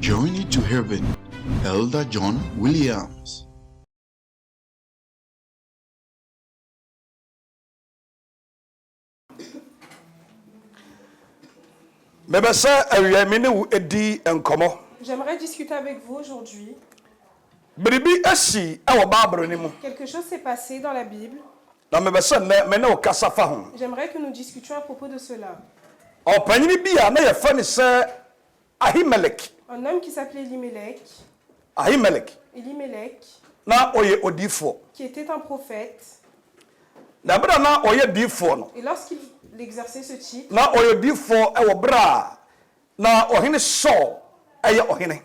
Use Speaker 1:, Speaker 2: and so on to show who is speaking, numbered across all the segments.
Speaker 1: Journey to Heaven, Elder John Williams.
Speaker 2: J'aimerais discuter avec vous aujourd'hui. Quelque chose s'est passé dans la Bible. J'aimerais que nous discutions à propos de cela. Un homme qui s'appelait Elimelech, qui était un prophète. Et lorsqu'il exerçait ce titre,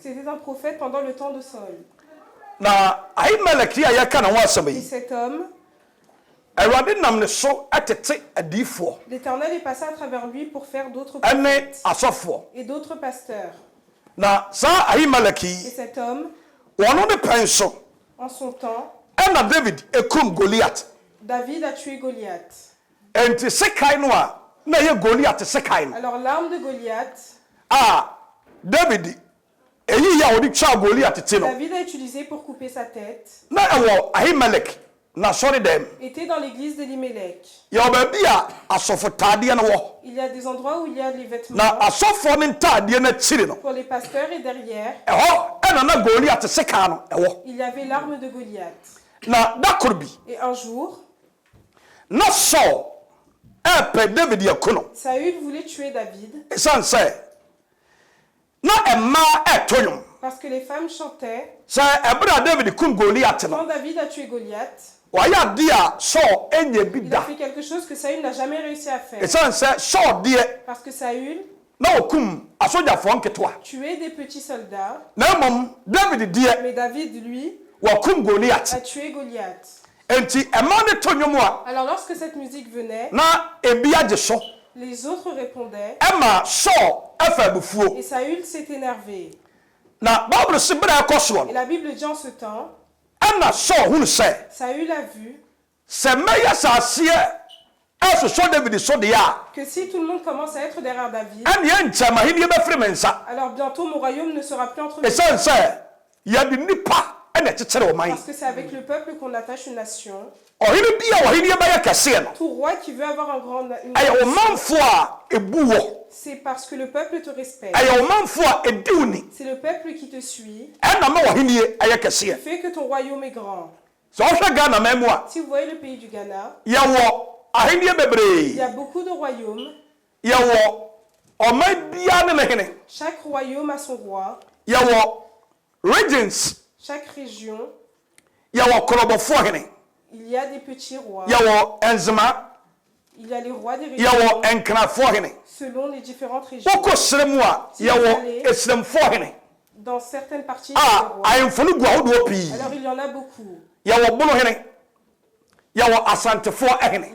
Speaker 2: c'était un prophète pendant le temps de Saül. Et cet homme, l'Éternel est passé à travers lui pour faire d'autres prophètes et d'autres pasteurs. Et cet homme, en son temps, David a tué Goliath. Alors l'arme de Goliath, David a utilisé pour couper sa tête, était dans l'église d'Elimelech. Il y a des endroits où il y a les vêtements pour les pasteurs et derrière, il y avait l'arme de Goliath. Et un jour, Saül voulait tuer David parce que les femmes chantaient quand David a tué Goliath. Il a fait quelque chose que Saül n'a jamais réussi à faire. Parce que Saül tuait des petits soldats. Mais David, lui, a tué Goliath. Alors lorsque cette musique venait, les autres répondaient. Et Saül s'est énervé. Et la Bible dit en ce temps, Saül a vu que si tout le monde commence à être derrière David, alors bientôt mon royaume ne sera plus entre mes mains. Parce que c'est avec le peuple qu'on attache une nation. Tout roi qui veut avoir un grand c'est parce que le peuple te respecte. C'est le peuple qui te suit qui fait que ton royaume est grand. Si vous voyez le pays du Ghana, il y a beaucoup de royaumes. Chaque royaume a son roi. Chaque région, il y a des petits rois. Il y a les rois des régions selon les différentes régions. Dans certaines parties, il y a des rois. Alors il y en a beaucoup. Il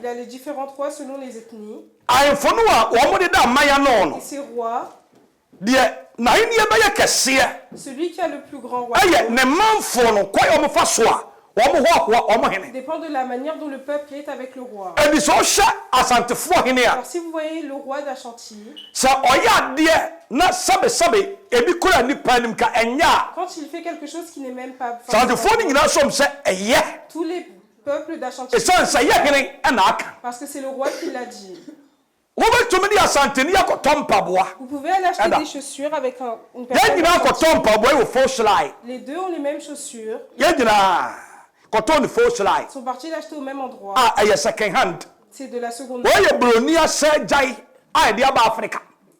Speaker 2: y a les différents rois selon les ethnies. Et ces rois, celui qui a le plus grand roi dépend de la manière dont le peuple est avec le roi. Alors si vous voyez le roi d'Ashanti, quand il fait quelque chose qui n'est même pas tous les peuples d'Ashanti, parce que c'est le roi qui l'a dit. Vous pouvez aller acheter des chaussures avec une personne. Les deux ont les mêmes chaussures. Ils sont partis l'acheter au même endroit. C'est de la seconde main.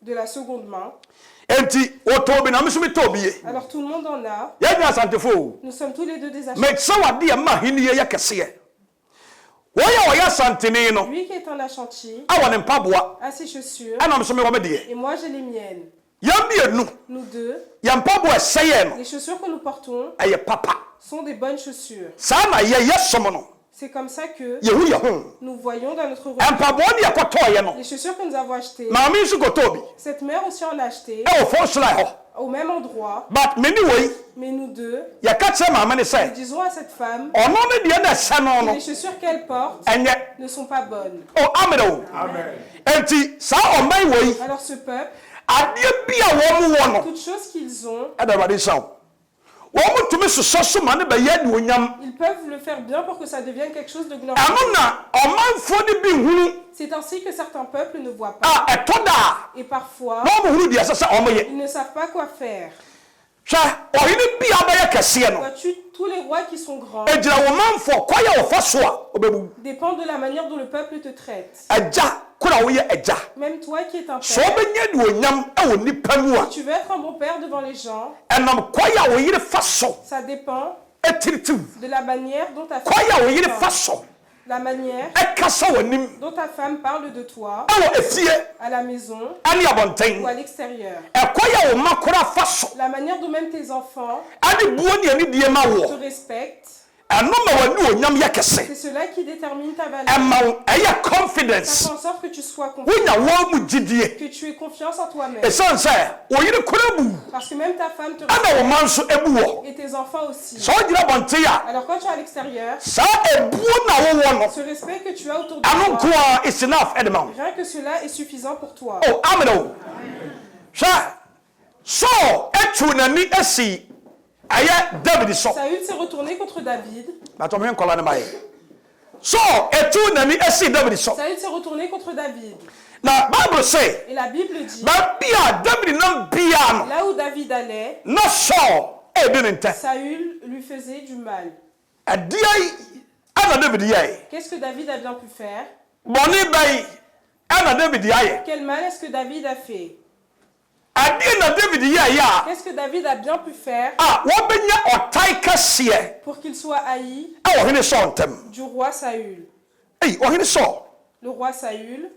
Speaker 2: De la seconde main. Alors tout le monde en a. Nous sommes tous les deux des acheteurs. Lui qui est en Ashanti a ses chaussures et moi j'ai les miennes. Nous deux, les chaussures que nous portons sont des bonnes chaussures. C'est comme ça que nous voyons dans notre royaume. Les chaussures que nous avons achetées, cette mère aussi en a acheté au même endroit. Mais nous deux, nous disons à cette femme que les chaussures qu'elle porte ne sont pas bonnes. Alors ce peuple, Toutes choses qu'ils ont, ils peuvent le faire bien pour que ça devienne quelque chose de glorieux. C'est ainsi que certains peuples ne voient pas. Et parfois, ils ne savent pas quoi faire. Vois-tu, tous les rois qui sont grands dépendent de la manière dont le peuple te traite. Même toi qui es un père, si tu veux être un bon père devant les gens, ça dépend de la manière dont ta femme la manière dont ta femme parle de toi à la maison ou à l'extérieur. La manière dont même tes enfants te respectent. C'est cela qui détermine ta valeur. Ça fait en sorte que tu sois confiant, que tu aies confiance en toi-même. Parce que même ta femme te respecte et tes enfants aussi. Alors quand tu es à l'extérieur, ce respect que tu as autour de toi, rien que cela est suffisant pour toi. Saül s'est retourné contre David. Saül s'est retourné contre David. Et la Bible dit, là où David allait, Saül lui faisait du mal. Qu'est-ce que David a bien pu faire? Quel mal est-ce que David a fait? Qu'est-ce que David a bien pu faire pour qu'il soit haï du roi Saül? Le roi Saül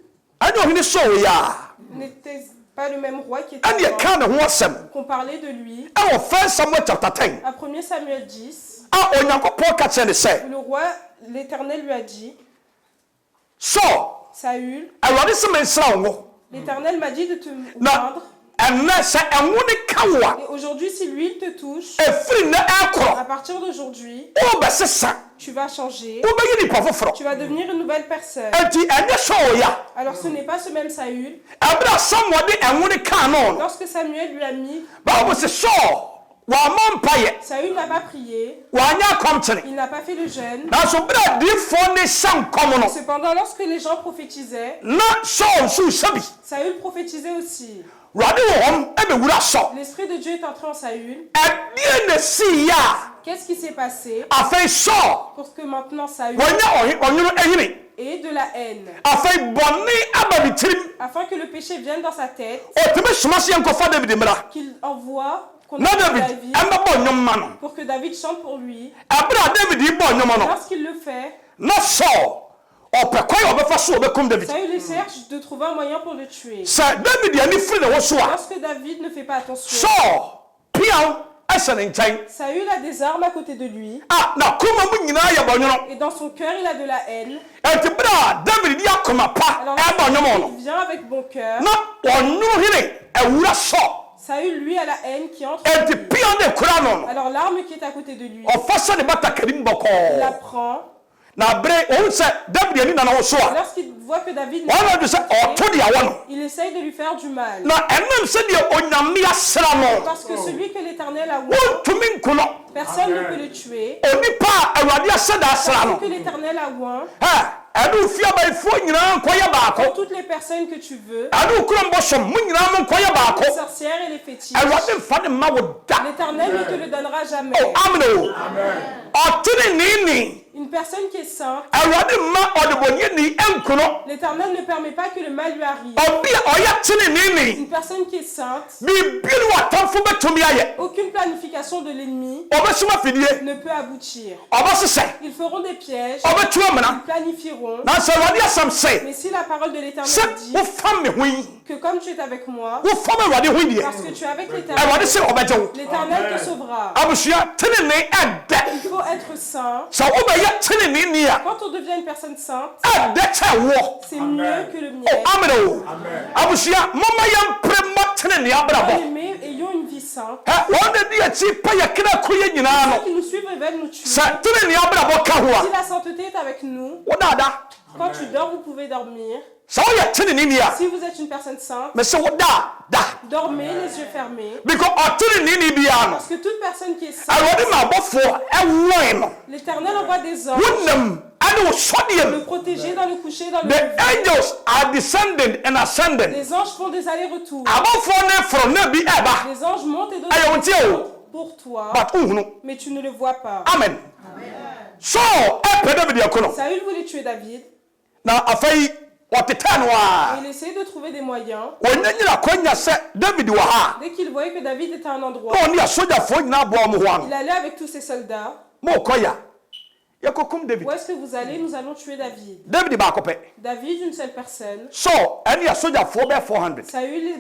Speaker 2: n'était pas le même roi qui était avant, qu'on parlait de lui. À 1 Samuel 10, le roi, l'Éternel lui a dit, Saül, l'Éternel m'a dit de te rendre. Et aujourd'hui, si l'huile te touche, à partir d'aujourd'hui, tu vas changer, tu vas devenir une nouvelle personne. Alors ce n'est pas ce même Saül. Lorsque Samuel lui a mis, Saül n'a pas prié, il n'a pas fait le jeûne. Cependant, lorsque les gens prophétisaient, Saül prophétisait aussi. L'Esprit de Dieu est entré en Saül. Qu'est-ce qui s'est passé pour que maintenant Saül ait de la haine, afin que le péché vienne dans sa tête, qu'il envoie qu'on David pour que David chante pour lui. Lorsqu'il le fait, Saül cherche de trouver un moyen pour le tuer. Lorsque David ne fait pas attention, Saül a des armes à côté de lui. Et dans son cœur, il a de la haine. Alors il vient avec bon cœur. Saül, lui, a la haine qui entre en lui. Alors l'arme qui est à côté de lui, il la prend. Lorsqu'il voit que David il essaye de lui faire du mal. Parce que celui que l'Éternel a oint, personne ne peut le tuer. Parce que l'Éternel a oint, pour toutes les personnes que tu veux, les sorcières et les fétiches, l'Éternel ne te le donnera jamais. Une personne qui est sainte, l'Éternel ne permet pas que le mal lui arrive. Une personne qui est sainte, aucune planification de l'ennemi ne peut aboutir. Ils feront des pièges, ils planifieront. Mais si la parole de l'Éternel dit que comme tu es avec moi, parce que tu es avec l'Éternel, l'Éternel te sauvera. Il faut être saint. Quand on devient une personne sainte, c'est mieux que le miel. Bien-aimés, ayons une vie sainte. Ceux qui nous suivent veulent nous tuer. Si la sainteté est avec nous, quand tu dors, vous pouvez dormir. Si
Speaker 3: vous êtes une personne sainte, dormez les yeux fermés.
Speaker 2: Parce
Speaker 3: que toute personne qui est sainte, l'Éternel envoie des anges le protéger dans le coucher, dans le lever.
Speaker 2: The angels are descending and ascending.
Speaker 3: Les anges font des allers-retours.
Speaker 2: Les
Speaker 3: Les anges montent et descendent pour toi, mais tu ne le vois pas.
Speaker 2: Amen. So,
Speaker 3: Saül voulait tuer David. Il essayait de trouver des moyens. Dès qu'il voyait que David était à un endroit, il allait avec tous ses soldats.
Speaker 2: Où
Speaker 3: Où est-ce que vous allez? Nous allons tuer David. David, une seule personne. Saül a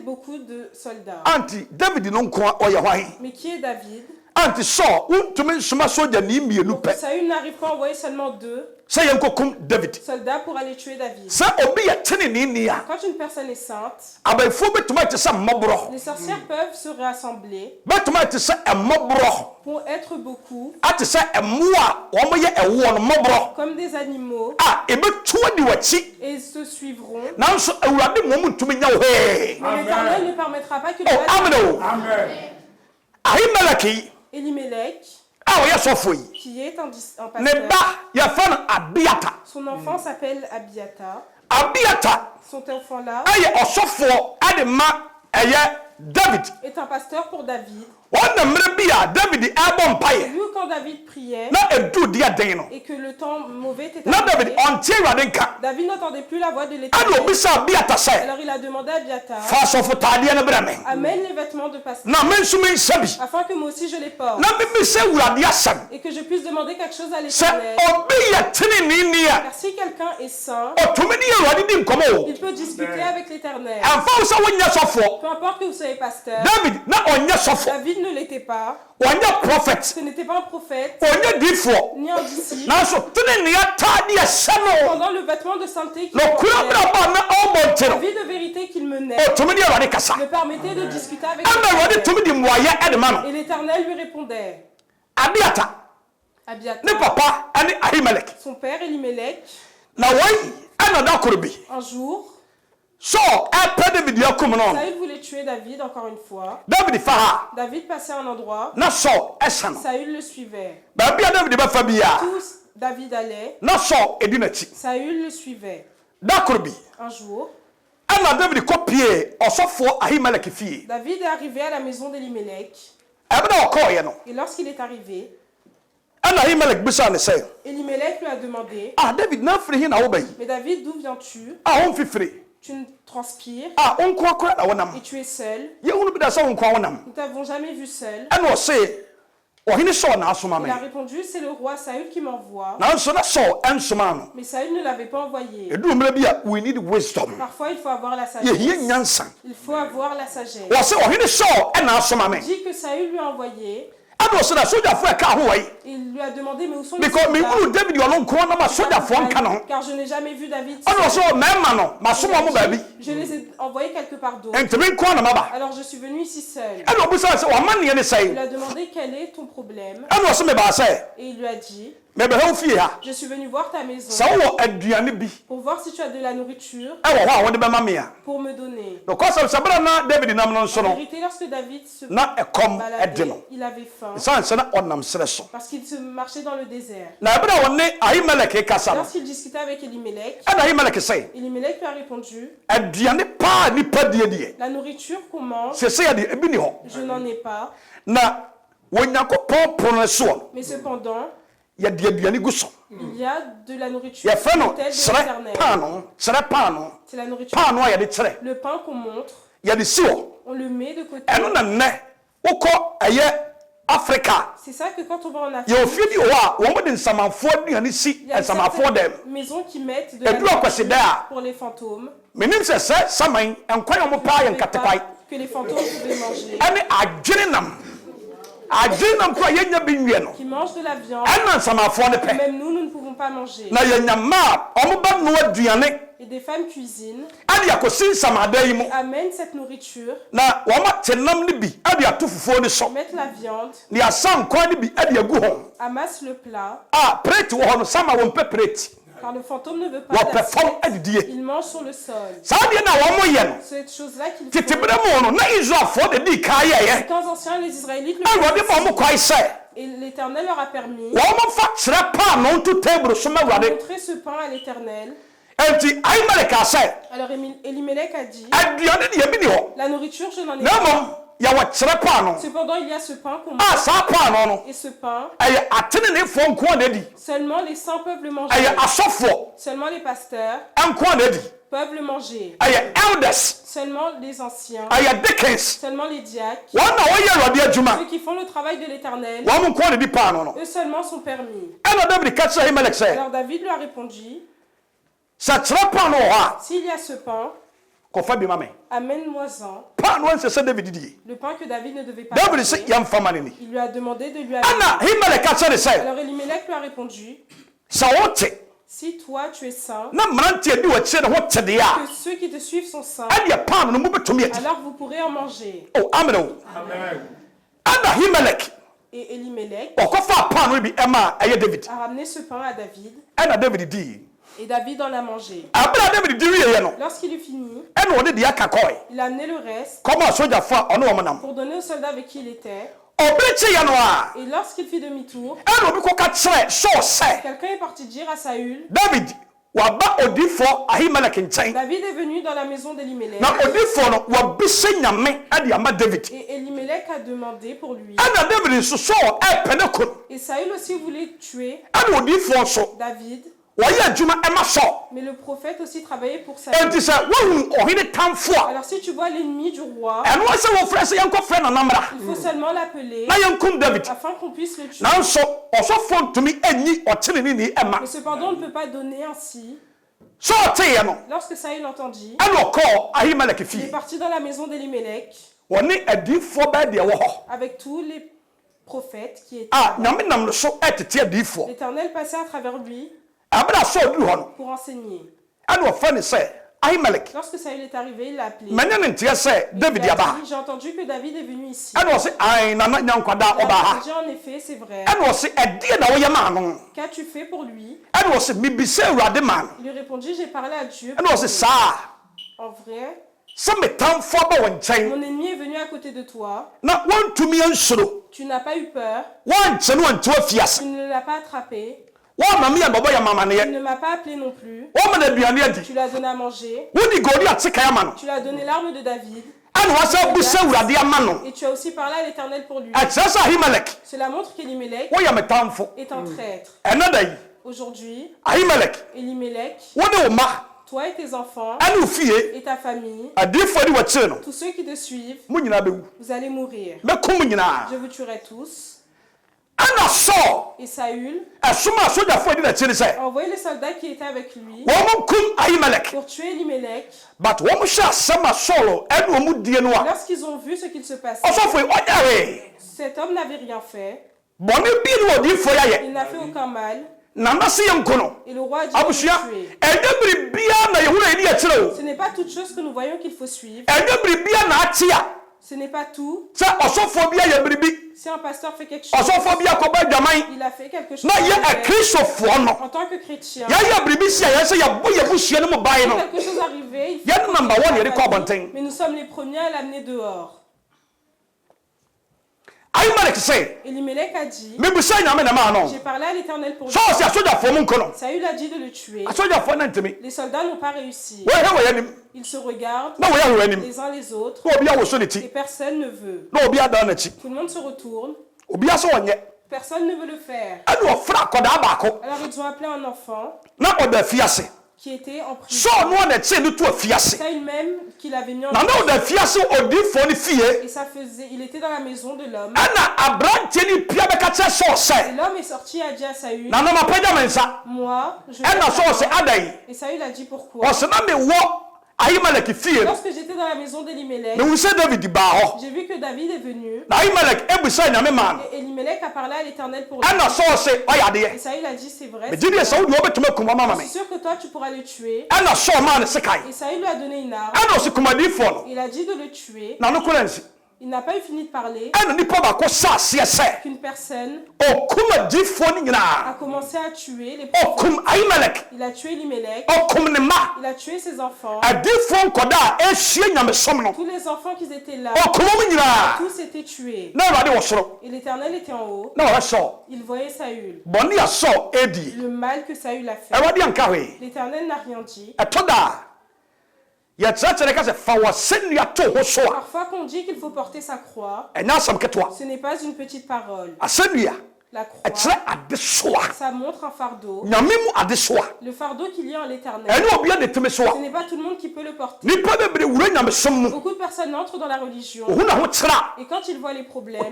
Speaker 3: beaucoup de soldats. Mais qui est David? Saül n'arrive pas à envoyer seulement 2 soldats pour aller tuer David. Quand une personne est sainte, les sorcières peuvent se rassembler pour être beaucoup, comme des animaux, et se suivront. Mais l'Éternel ne permettra pas que Elimelech, qui est un pasteur, son enfant s'appelle Abiathar. Son enfant-là est un pasteur pour David. Lui, quand David priait et que le temps mauvais était arrivé, David n'entendait plus la voix de l'Éternel. Alors il a demandé à Abiathar, amène les vêtements de pasteur, afin que moi aussi je les porte, et que je puisse demander quelque chose à l'Éternel. Car si quelqu'un est saint, il peut discuter avec l'Éternel. Peu importe que vous soyez pasteur, David ne l'était pas. Ce n'était pas un prophète, ni un disciple. Pendant le vêtement de sainteté qu'il portait, la vie de vérité qu'il menait le permettait de discuter avec l'Éternel. Et l'Éternel lui répondait. Abiathar, son père Elimelech, un jour, Saül voulait tuer David encore une fois. David passait à un endroit. Saül le suivait. Tous David allait. Saül le suivait. Un jour, David est arrivé à la maison d'Elimelech. Et lorsqu'il est arrivé, Elimelech lui a demandé, mais David, d'où viens-tu? Tu ne transpires et tu es seul. Nous ne t'avons jamais vu seul. Il a répondu, c'est le roi Saül qui m'envoie. Mais Saül ne l'avait pas envoyé. Parfois, il faut avoir la sagesse. Il faut avoir la sagesse. Il dit que Saül lui a envoyé. Il lui a demandé, mais où sont les soldats? Car je n'ai jamais vu David seul. Je les ai envoyés quelque part d'autre. Alors je suis venu ici seul. Il lui a demandé quel est ton problème. Et il lui a dit, je suis venu voir ta maison pour voir si tu as de la nourriture pour me donner. En vérité, lorsque David se baladait, il avait faim parce qu'il se marchait dans le désert. Lorsqu'il discutait avec Elimelech, Elimelech lui a répondu, la nourriture qu'on mange, je n'en ai pas. Mais cependant, il y a de la nourriture telle de l'Éternel. C'est la nourriture. Le pain qu'on montre, on le met de côté. C'est ça que quand on va en Afrique, il y a certaines maisons qui mettent de la nourriture pour les fantômes. Que les fantômes pouvaient manger. Qui mangent de la viande. Même nous ne pouvons pas manger. Et des femmes cuisinent. Amènent cette nourriture. Mettent la viande. Amassent le plat.
Speaker 2: Car le fantôme ne veut pas d'assiette. Il mange sur le sol. Cette chose-là qu'il faut. Les temps anciens, les Israélites le faisaient. Et l'Éternel leur a permis de montrer ce pain à l'Éternel. Alors Elimelech a dit, la nourriture, je n'en ai pas. Cependant, il y a ce pain qu'on mange. Et ce pain, seulement les saints peuvent le manger. Seulement les pasteurs peuvent le manger. Seulement les anciens. Seulement les diacres. Ceux qui font le travail de l'Éternel. Eux seulement sont permis. Alors David lui a répondu, s'il y a ce pain, amène-moi-en. Le pain que David ne devait pas manger. Il lui a demandé de lui amener. Alors Elimelech lui a répondu, si toi tu es saint, que ceux qui te suivent sont saints, alors vous pourrez en manger.
Speaker 3: Oh, amen.
Speaker 2: Et Elimelech a ramené ce pain à David. Et David en a mangé. Lorsqu'il eut fini, il a amené le reste pour donner aux soldats avec qui il était. Et lorsqu'il fit demi-tour, quelqu'un est parti dire à Saül, David est venu dans la maison d'Elimelech. Et Elimelech a demandé pour lui. Et Saül aussi voulait tuer David. Mais le prophète aussi travaillait pour Saül. Alors si tu vois l'ennemi du roi, il faut seulement l'appeler afin qu'on puisse le tuer. Mais cependant, on ne peut pas donner ainsi. Lorsque Saül entendit, il est parti dans la maison d'Elimelech avec tous les prophètes qui étaient là. L'Éternel passait à travers lui pour enseigner. Lorsque Saül est arrivé, il l'a appelé. J'ai entendu que David est venu ici. Il a dit en effet, c'est vrai. Qu'as-tu fait pour lui? Il lui répondit, j'ai parlé à Dieu. En vrai, mon ennemi est venu à côté de toi. Tu n'as pas eu peur. Tu ne l'as pas attrapé. Tu ne m'as pas appelé non plus. Tu lui as donné à manger. Tu lui as donné l'arme de David. Et tu as aussi parlé à l'Éternel pour lui. Cela montre qu'Elimelech est un traître. Aujourd'hui, Elimelech, toi et tes enfants, et ta famille, tous ceux qui te suivent, vous allez mourir. Je vous tuerai tous. Et Saül a envoyé les soldats qui étaient avec lui pour tuer Elimelech. Lorsqu'ils ont vu ce qu'il se passait, cet homme n'avait rien fait. Il n'a fait aucun mal. Et le roi a dit de le tuer. Ce n'est pas toute chose que nous voyons qu'il faut suivre. Ce n'est pas tout. Si un pasteur fait quelque chose, il a fait quelque chose. En tant que chrétien, quelque chose arrivé, mais nous sommes les premiers à l'amener dehors. Elimelech a dit, j'ai parlé à l'Éternel pour lui. Saül a dit de le tuer. Les soldats n'ont pas réussi. Ils se regardent les uns les autres et personne ne veut. Tout le monde se retourne. Personne ne veut le faire. Alors ils ont appelé un enfant qui était en prison. Saül même qui l'avait mis en prison. Et ça faisait, il était dans la maison de l'homme. Et l'homme est sorti et a dit à Saül, moi, je vais. Et Saül a dit pourquoi? Lorsque j'étais dans la maison d'Elimelech, j'ai vu que David est venu. Et Elimelech a parlé à l'Éternel pour lui. Et Saül a dit c'est vrai. Je suis sûr que toi tu pourras le tuer. Et Saül lui a donné une arme. Il a dit de le tuer. Il n'a pas eu fini de parler
Speaker 3: qu'une
Speaker 2: personne a commencé à tuer les prophètes. Il a tué Elimelech. Il a tué ses enfants. Tous les enfants qui étaient là, tous étaient tués. Et l'Éternel était en haut. Il voyait Saül. Le mal que Saül a fait. L'Éternel n'a rien dit. Parfois qu'on dit qu'il faut porter sa croix, ce n'est pas une petite parole. La croix, ça montre un fardeau. Le fardeau qu'il y a en l'Éternel. Ce n'est pas tout le monde qui peut le porter. Beaucoup de personnes entrent dans la religion et quand ils voient les problèmes,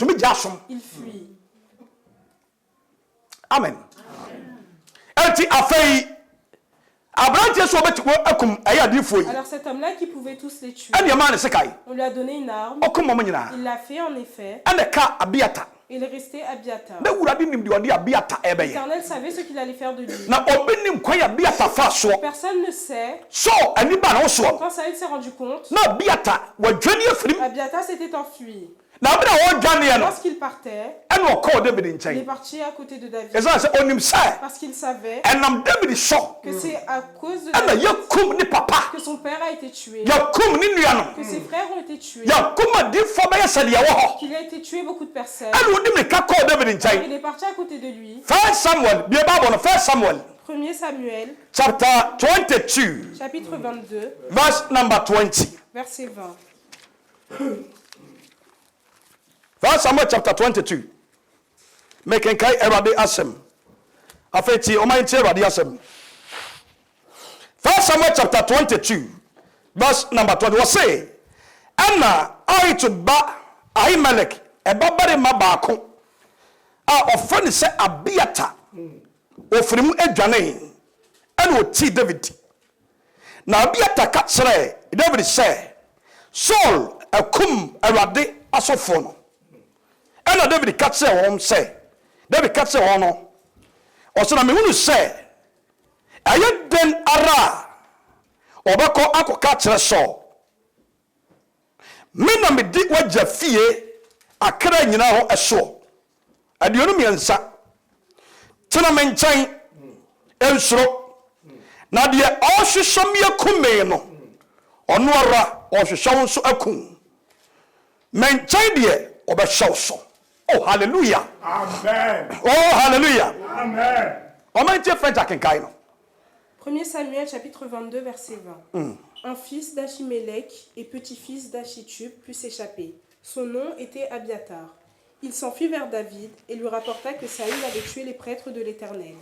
Speaker 2: ils fuient.
Speaker 3: Amen. Alors
Speaker 2: cet homme-là qui pouvait tous les tuer, on lui a donné une arme. Il l'a fait en effet. Il est resté Abiatar. L'Éternel savait ce qu'il allait faire de lui. Personne ne sait. Quand Saül s'est rendu compte, Abiatar s'était enfui. Lorsqu'il partait, il est parti à côté de David. Parce qu'il savait que c'est à cause de David que son père a été tué, que ses frères ont été tués, qu'il a été tué beaucoup de personnes. Il est parti à côté de lui.
Speaker 3: 1
Speaker 2: Samuel, chapitre 22, verset 20.
Speaker 3: 1 Samuel chapter 22. Making kai erade asem. Afeti o man tie erade asem. 1 Samuel chapter 22 verse number 20 was say, Anna Ahitub Ahimelech ebabare mabako a ofani se Abiata ofrimu adwane ene oti David. Na Abiata ka kire David say Saul akum erade asofo no. And David catch him say, David catch him no. Also, na me who say, I then ara obako ako catch Saul. Me na me di waja fie akra nyina ho eso. Aduonu miensa. Tena me nkyɛn ensuro. Na de ɔhwehwɛ me akume no. Ɔno ara ɔhwehwɛ wo nso akum. Me nkyɛn de obɛhyɛw so. Oh, hallelujah.
Speaker 4: Amen.
Speaker 3: Oh, hallelujah.
Speaker 4: Amen.
Speaker 2: 1 Samuel chapitre 22 verset 20. Un fils d'Achimélec et petit-fils d'Achitub put s'échapper. Son nom était Abiatar. Il s'enfuit vers David et lui rapporta que Saül avait tué les prêtres de l'Éternel.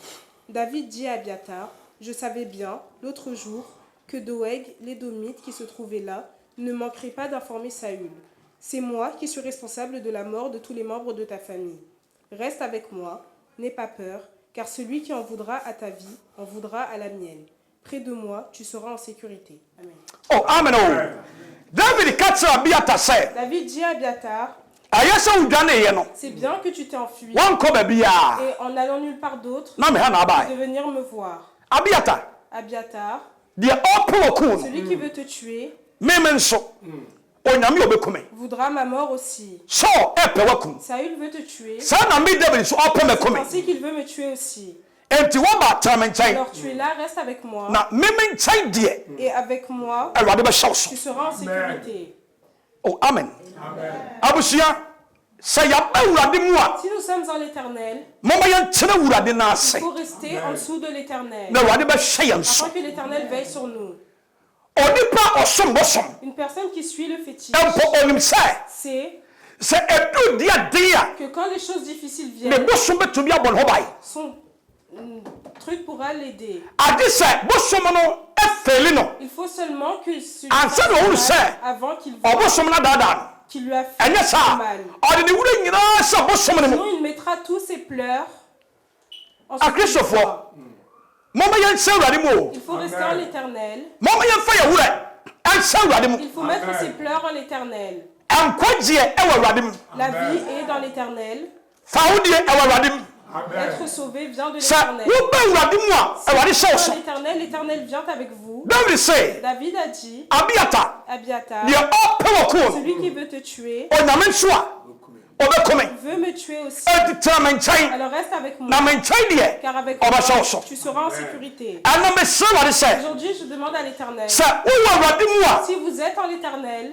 Speaker 2: David dit à Abiatar, je savais bien, l'autre jour, que Doeg, l'édomite qui se trouvait là, ne manquerait pas d'informer Saül. C'est moi qui suis responsable de la mort de tous les membres de ta famille. Reste avec moi, n'aie pas peur, car celui qui en voudra à ta vie, en voudra à la mienne. Près de moi, tu seras en sécurité. Amen.
Speaker 3: Oh, amen. David
Speaker 2: dit à Abiatar, c'est bien que tu t'es enfui. Et en allant nulle part d'autre, de venir me voir. Abiatar, celui qui veut te tuer, voudra ma mort aussi. Saül veut te tuer. C'est ainsi qu'il veut me tuer aussi. Alors tu es là, reste avec moi. Et avec moi, tu seras en sécurité.
Speaker 3: Oh, amen. Si
Speaker 2: nous sommes en l'Éternel, il faut rester en dessous de l'Éternel, afin que l'Éternel veille sur nous. Une personne qui suit le fétiche sait que quand les choses difficiles viennent, son truc pourra l'aider. Il faut seulement que celui avant qu'il voit qui lui a fait mal. Sinon, il mettra tous ses pleurs en souffrance. Il faut rester en l'Éternel. Il faut mettre ses pleurs en l'Éternel. La vie est dans l'Éternel. Être sauvé vient de l'Éternel. L'Éternel vient avec vous. David a dit, Abiatar, celui qui veut te tuer, veut me tuer aussi. Alors reste avec moi, car avec moi, tu seras en sécurité. Aujourd'hui, je demande à l'Éternel, si vous êtes en l'Éternel,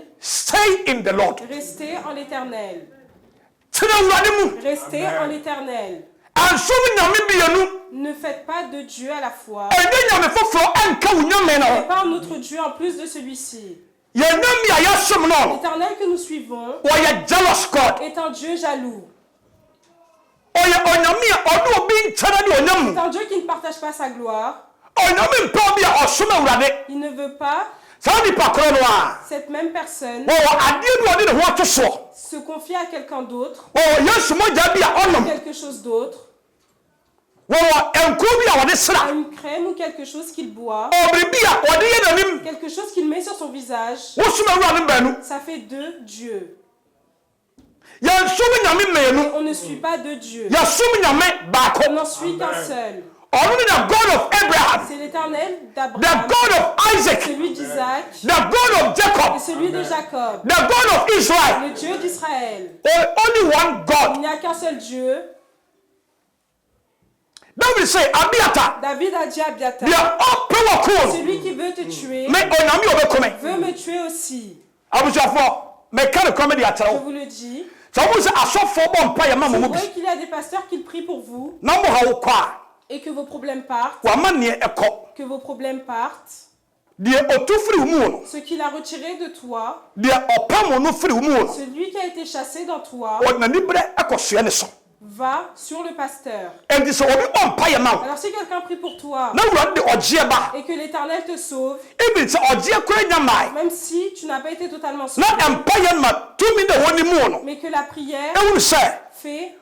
Speaker 2: restez en l'Éternel. Restez en l'Éternel. Ne faites pas de Dieu à la fois. Et pas un autre Dieu en plus de celui-ci. L'Éternel que nous suivons est un Dieu jaloux. C'est un Dieu qui ne partage pas sa gloire. Il ne veut pas cette même personne se confier à quelqu'un d'autre, quelque chose d'autre, à une crème ou quelque chose qu'il boit, quelque chose qu'il met sur son visage. Ça fait deux dieux. On ne suit pas deux dieux. On n'en suit qu'un seul. C'est l'Éternel d'Abraham, celui d'Isaac, et celui de Jacob, le Dieu d'Israël. Il n'y a qu'un seul Dieu. David a dit à Abiatar, celui qui veut te tuer veut me tuer aussi. Je vous le dis. Vous voyez qu'il y a des pasteurs qui prient pour vous et que vos problèmes partent. Que vos problèmes partent. Ce qu'il a retiré de toi, celui qui a été chassé dans toi, va sur le pasteur. Alors si quelqu'un prie pour toi et que l'Éternel te sauve, même si tu n'as pas été totalement sauvé, mais que la prière fait,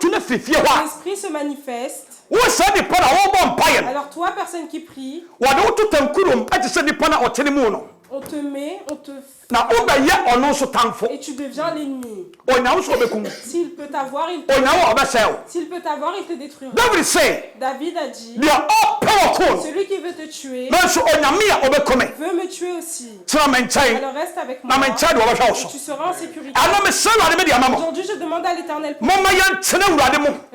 Speaker 2: l'esprit se manifeste. Alors toi, personne qui prie, on te met, et tu deviens l'ennemi. S'il peut t'avoir, il te détruira. David a dit, celui qui veut te tuer veut me tuer aussi. Alors reste avec moi et tu seras en sécurité. Aujourd'hui, je demande à l'Éternel,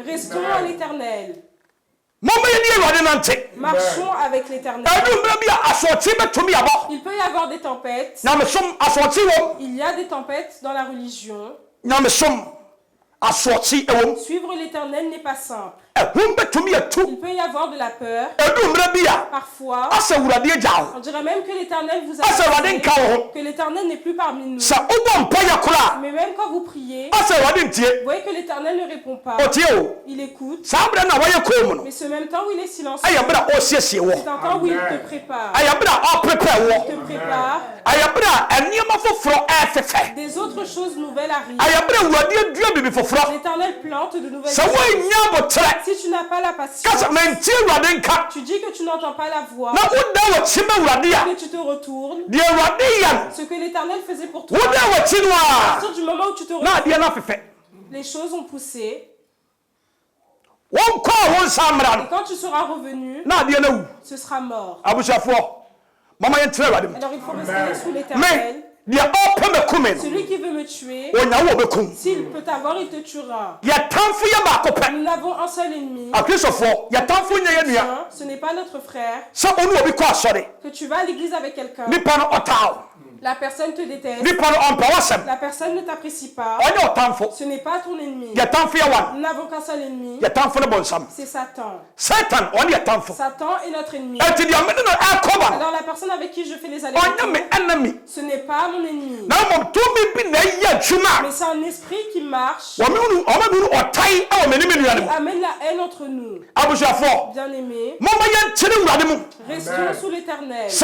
Speaker 2: restons à l'Éternel. Marchons avec l'Éternel. Il peut y avoir des tempêtes. Il y a des tempêtes dans la religion. Suivre l'Éternel n'est pas simple. Il peut y avoir de la peur. Parfois, on dirait même que l'Éternel vous a laissé, que l'Éternel n'est plus parmi nous. Mais même quand vous priez, vous voyez que l'Éternel ne répond pas. Il écoute. Mais ce même temps où il est silencieux, c'est un temps où il te prépare. Il te prépare. Des autres choses nouvelles arrivent. L'Éternel plante de nouvelles choses. Si tu n'as pas la patience, tu dis que tu n'entends pas la voix, que tu te retournes, ce que l'Éternel faisait pour toi, à partir du moment où tu te retournes, les choses ont poussé. Et quand tu seras revenu, ce sera mort. Alors il faut rester sous l'Éternel. Celui qui veut me tuer, s'il peut t'avoir, il te tuera. Nous n'avons un seul ennemi. Ce n'est pas notre frère. Que tu vas à l'église avec quelqu'un, la personne te déteste, la personne ne t'apprécie pas, ce n'est pas ton ennemi. Nous n'avons qu'un seul ennemi, c'est Satan. Satan est notre ennemi. Alors la personne avec qui je fais les allers-retours, ce n'est pas mon ennemi, mais c'est un esprit qui marche et amène la haine entre nous. Bien-aimés, restons sous l'Éternel. Si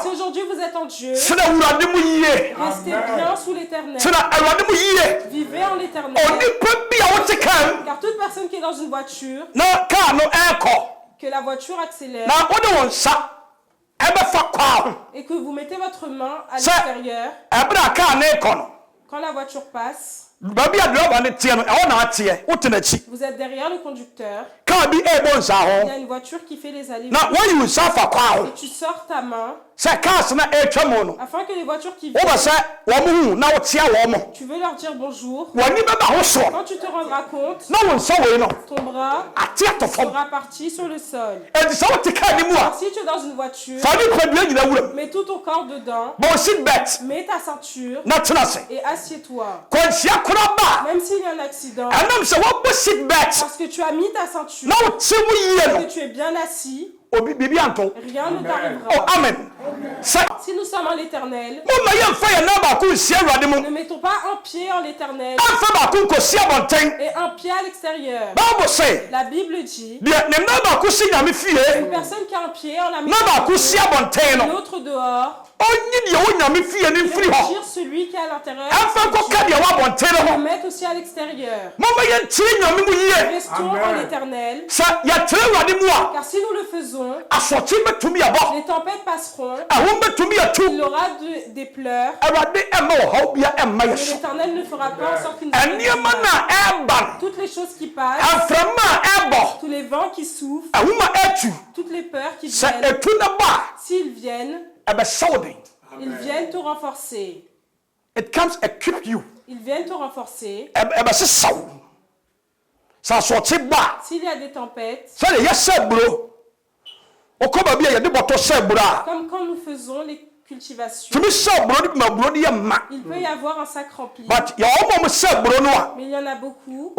Speaker 2: aujourd'hui vous êtes en Dieu, restez bien sous l'Éternel. Vivez en l'Éternel. Car toute personne qui est dans une voiture, que la voiture accélère et que vous mettez votre main à l'extérieur, quand la voiture passe, Vous êtes derrière le conducteur. Il y a une voiture qui fait les allées. Et tu sors ta main afin que les voitures qui viennent, tu veux leur dire bonjour. Quand tu te rendras compte, ton bras sera parti sur le sol. Alors, si tu es dans une voiture, mets tout ton corps dedans, mets ta ceinture et assieds-toi. Même s'il y a un accident, parce que tu as mis ta ceinture, que tu es bien assis, rien ne t'arrivera.
Speaker 3: Oh, amen.
Speaker 2: Si nous sommes en l'Éternel, ne mettons pas un pied en l'Éternel et un pied à l'extérieur. La Bible dit, une personne qui a un pied en la maison, l'autre dehors, tire celui qui est à l'intérieur et le mettre aussi à l'extérieur. Restons en l'Éternel, car si nous le faisons, les tempêtes passeront, il y aura des pleurs, mais l'Éternel ne fera pas en sorte qu'il ne toutes les choses qui passent, tous les vents qui soufflent, toutes les peurs qui viennent, s'ils viennent, ils viennent te renforcer.
Speaker 3: It comes equip you.
Speaker 2: Ils viennent te renforcer. S'il y a des tempêtes, comme quand nous faisons les cultivations, il peut y avoir un sac rempli. Mais il y en a beaucoup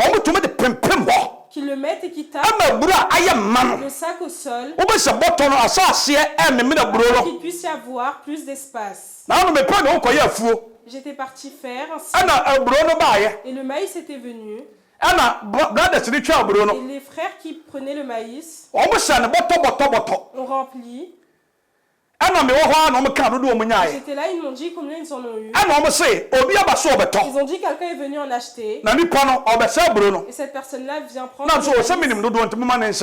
Speaker 2: qui le mettent et qui tapent le sac au sol pour qu'il puisse y avoir plus d'espace. J'étais parti faire un et le maïs était venu. Et les frères qui prenaient le maïs ont rempli. J'étais là, ils m'ont dit combien ils en ont eu. Ils ont dit quelqu'un est venu en acheter. Et cette personne-là vient prendre.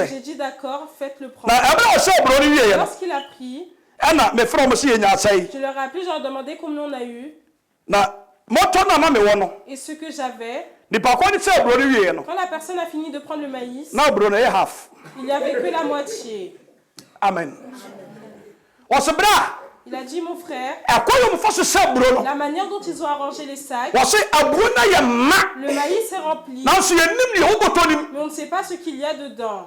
Speaker 2: J'ai dit d'accord, faites-le prendre. Lorsqu'il a pris, je leur ai appelé, je leur ai demandé combien on a eu. Et ce que j'avais. Quand la personne a fini de prendre le maïs, il n'y avait que la moitié.
Speaker 3: Amen.
Speaker 2: Il a dit, mon frère, la manière dont ils ont arrangé les sacs, le maïs est rempli, mais on ne sait pas ce qu'il y a dedans.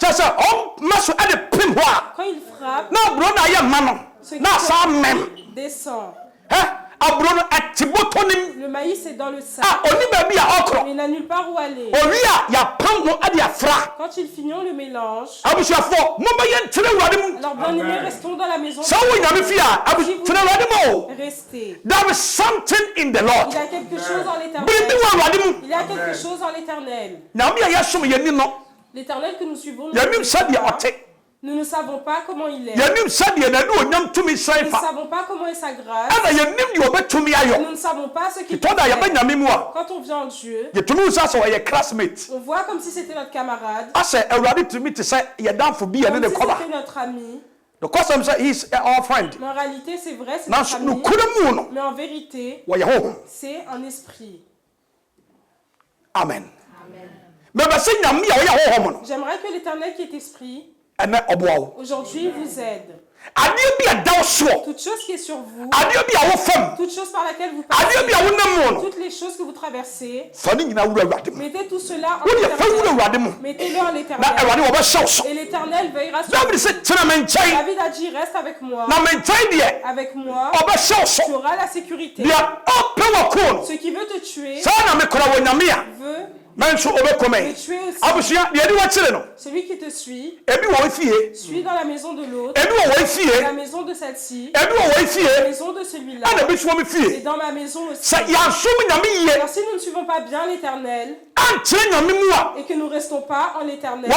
Speaker 2: Quand il frappe, ce qui descend. Le maïs est dans le sac. Mais il n'a nulle part où aller. Quand ils finiront le mélange, alors bien aimés, restons dans la maison. Restez. Il y a quelque chose en l'Éternel. Il y a quelque chose en l'Éternel. L'Éternel que nous suivons, nous ne savons pas comment il est. Nous ne savons pas comment est sa grâce. Nous ne savons pas ce qu'il fait. Quand on vient en Dieu, on voit comme si c'était notre camarade, comme si c'était notre ami. Mais en réalité, c'est vrai, c'est notre ami. Mais en vérité, c'est un esprit.
Speaker 3: Amen.
Speaker 2: J'aimerais que l'Éternel qui est esprit aujourd'hui vous aide. Toute chose qui est sur vous, toute chose par laquelle vous passez, toutes les choses que vous traversez, mettez tout cela en l'Éternel. Mettez-le en l'Éternel. Et l'Éternel veillera sur vous. David a dit, reste avec moi. Avec moi, tu auras la sécurité. Ce qui veut te tuer, veut te tuer aussi. Celui qui te suit dans la maison de l'autre, la maison de celle-ci, la maison de celui-là, et dans ma maison aussi. Alors si nous ne suivons pas bien l'Éternel, et que nous ne restons pas en l'Éternel,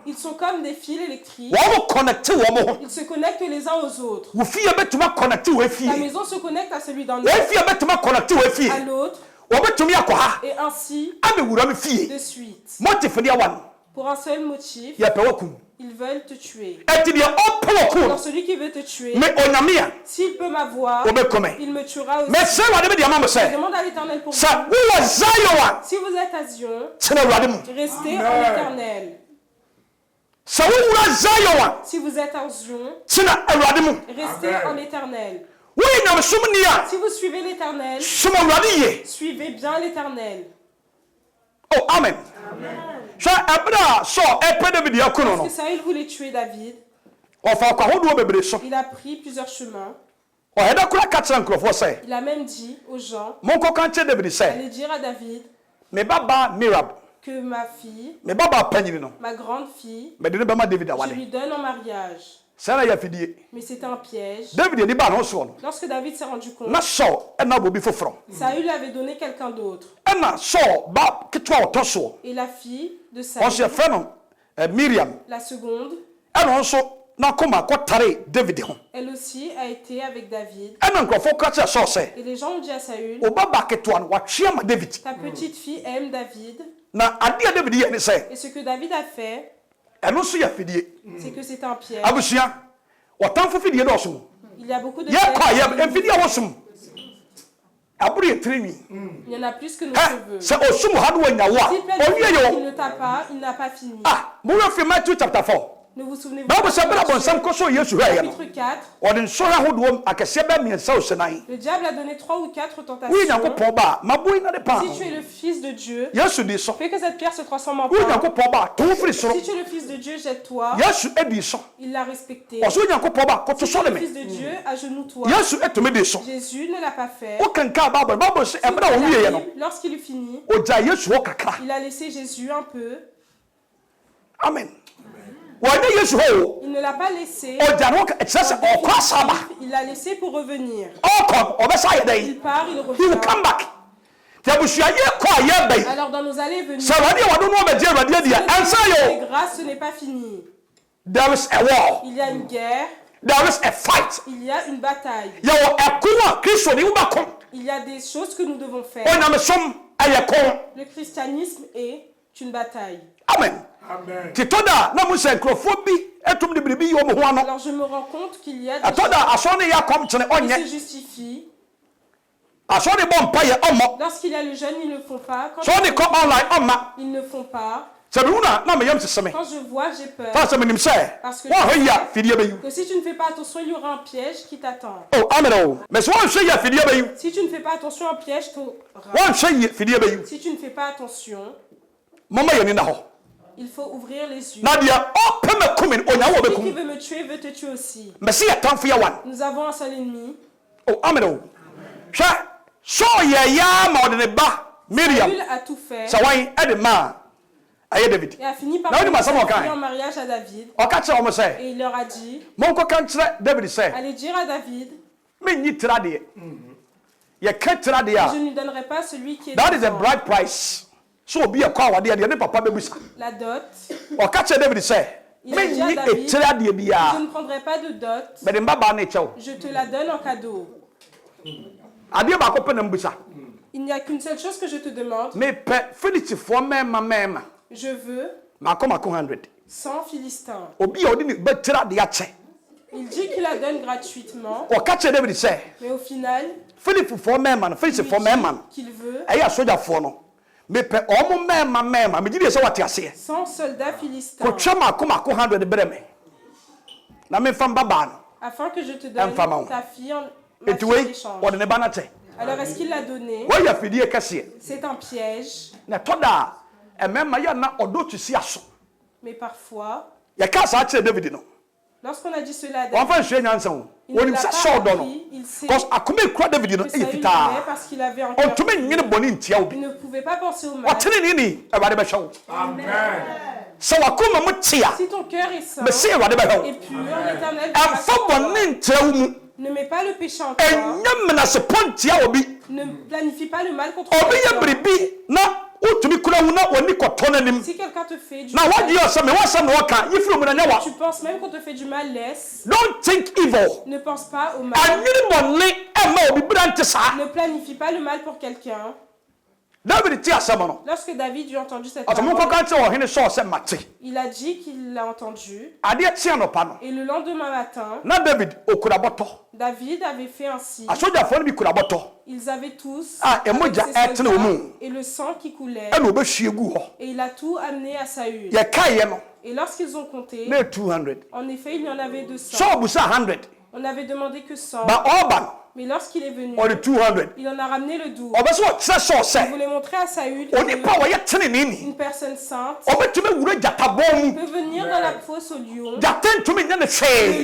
Speaker 2: ils sont comme des fils électriques. Ils se connectent les uns aux autres. La maison se connecte à celui d'en haut, à l'autre, et ainsi de suite. Pour un seul motif, Ils veulent te tuer.
Speaker 3: Alors
Speaker 2: celui qui veut te tuer, s'il peut m'avoir, il me tuera aussi. Je demande à l'Éternel pour vous. Si vous êtes à Zion, restez en l'Éternel. Si vous êtes en Zion, restez en l'Éternel. Si vous suivez l'Éternel, suivez bien l'Éternel.
Speaker 3: Oh, amen.
Speaker 2: Parce que Saül voulait tuer David. Il a pris plusieurs chemins. Il a même dit aux gens, allez dire à David que ma fille, ma grande fille, je lui donne en mariage. Mais c'était un piège. Lorsque David s'est rendu compte, Saül avait donné quelqu'un d'autre. Et la fille de Saül, la seconde, elle aussi a été avec David. Et les gens ont dit à Saül, ta petite fille aime David. Et ce que David a fait, c'est que c'est un piège. Il y a beaucoup de pièges. Il y en a plus que nos cheveux. S'il ne t'a pas, il n'a pas fini. Ne vous souvenez-vous pas chapitre 4, le diable a donné 3 ou 4 tentations. Si tu es le fils de Dieu, fais que cette pierre se transforme en pain. Si tu es le fils de Dieu, jette-toi. Il l'a respecté. Si tu es le fils de Dieu, agenouille-toi. Jésus ne l'a pas fait. Lorsqu'il eut fini, il a laissé Jésus un peu.
Speaker 3: Amen.
Speaker 2: Il ne l'a pas laissé. Il l'a laissé pour revenir. Il part, il revient. Alors dans nos allées et venues, grâce, ce n'est pas fini. Il y a une guerre. Il y a une bataille. Il y a des choses que nous devons faire. Le christianisme est une bataille.
Speaker 3: Amen.
Speaker 2: Alors je me rends compte qu'il y a des gens qui se justifient. Lorsqu'il y a le jeûne, ils ne le font pas. Quand ils ne font pas. Quand je vois, j'ai peur. Parce que si tu ne fais pas attention, il y aura un piège qui t'attend. Si tu ne fais pas attention, un piège t'aura. Si tu ne fais pas attention, il faut ouvrir les yeux. Celui qui veut me tuer veut te tuer aussi. Nous avons un seul ennemi. Saül a tout fait. Et a fini par donner en mariage à David. Et il leur a dit, allez dire à David, je ne lui donnerai pas celui qui est
Speaker 3: That is a bride price. So be a car
Speaker 2: la dot.
Speaker 3: Il a dit à David,
Speaker 2: je ne prendrai pas de dot. Je te la donne en cadeau. Il n'y a qu'une seule chose que je te demande. Je veux 100 Philistins. Il dit qu'il la donne gratuitement. Mais au final, qu'il veut 100 soldats philistins. Afin que je te donne ta fille en échange. Alors est-ce qu'il l'a donné? C'est un piège. Mais parfois, lorsqu'on a dit cela à David, il ne l'a pas appris, il sait que Saül voulait parce qu'il avait un cœur. Il ne pouvait pas penser au mal.
Speaker 3: Amen.
Speaker 2: Si ton cœur est sain et pur, l'Éternel ne met pas le péché en toi. Ne planifie pas le mal contre toi. Si quelqu'un te fait du mal, tu penses même qu'on te fait du mal, laisse. Ne pense pas au mal. Ne planifie pas le mal pour quelqu'un. Lorsque David eut entendu cette parole, il a dit qu'il l'a entendu. Et le lendemain matin, David avait fait ainsi. Ils avaient tous avec ses soldats et le sang qui coulait. Et il a tout amené à Saül. Et lorsqu'ils ont compté, en effet, il y en avait 200. On avait demandé que 100. Mais lorsqu'il est venu, il en a ramené le double. Il voulait montrer à Saül une personne sainte peut venir dans la fosse au lion. Le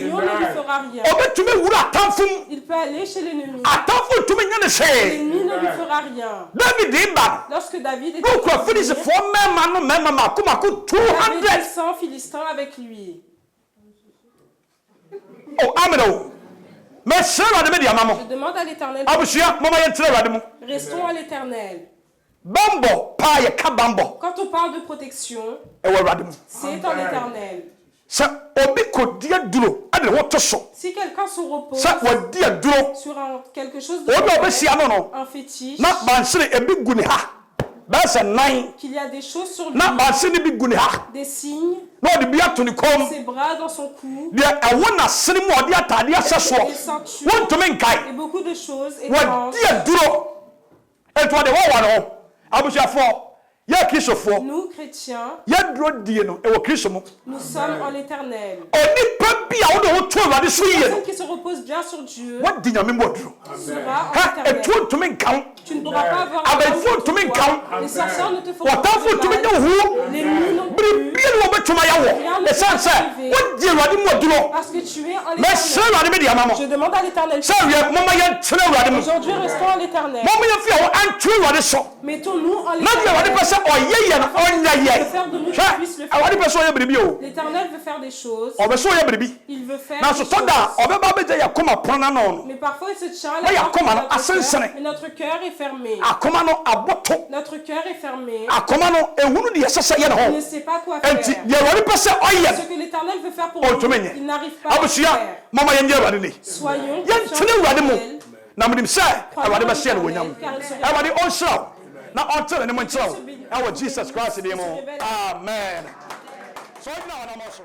Speaker 2: lion ne lui fera rien. Il peut aller chez l'ennemi. L'ennemi ne lui fera rien. Lorsque David était revenu, il avait 200 Philistins avec lui. Je demande à l'Éternel. Restons à l'Éternel. Quand on parle de protection, c'est en l'Éternel. Si quelqu'un se repose sur quelque chose de un fétiche, qu'il y a des choses sur lui, des signes, ses bras dans son cou, des ceintures, et beaucoup de choses étranges. Nous, chrétiens, nous sommes en l'Éternel. Personne qui se repose bien sur Dieu sera en l'Éternel. Tu ne pourras pas avoir un homme contre toi. Les sorcières ne te feront pas de mal. Les nuits non plus. Rien ne peut t'arriver. Parce que tu es en l'Éternel. Je demande à l'Éternel. Aujourd'hui, restons en l'Éternel. Mettons-nous en l'Éternel. L'Éternel veut faire des choses. Il veut faire des choses. Mais parfois il se tient à la porte de notre cœur, et notre cœur est fermé. Notre cœur est fermé. Il ne sait pas quoi faire. Ce que l'Éternel veut faire pour nous, il n'arrive pas à le faire. Soyons
Speaker 3: Jesus Christ, amen. So now I'm also